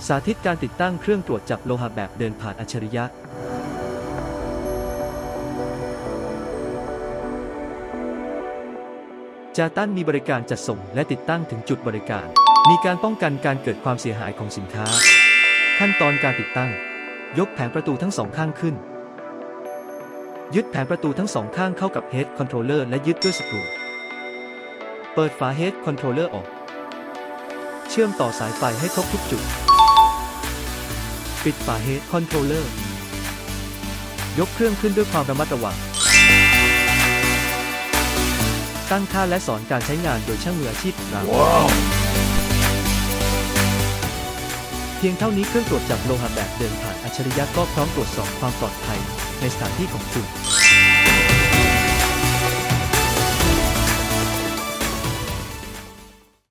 สาธิตการติดตั้งเครื่องตรวจจับโลหะแบบเดินผ่านอัจฉริยะจาตันมีบริการจัดส่งและติดตั้งถึงจุดบริการ มีการป้องกันการเกิดความเสียหายของสินค้า ขั้นตอนการติดตั้ง ยกแผงประตูทั้งสองข้างขึ้น ยึดแผงประตูทั้งสองข้างเข้ากับ Head Controller และยึดด้วยสกรู เปิดฝา Head Controller ออก เชื่อมต่อสายไฟให้ครบทุกจุด ปิดฝา Head Controller ยกเครื่องขึ้นด้วยความระมัดระวัง ตั้งค่าและสอนการใช้งานโดยช่างมืออาชีพของเรา เพียงเท่านี้เครื่องตรวจจับโลหะแบบเดินผ่านอัจฉริยะก็พร้อมตรวจสอบความปลอดภัยในสถานที่ของคุณ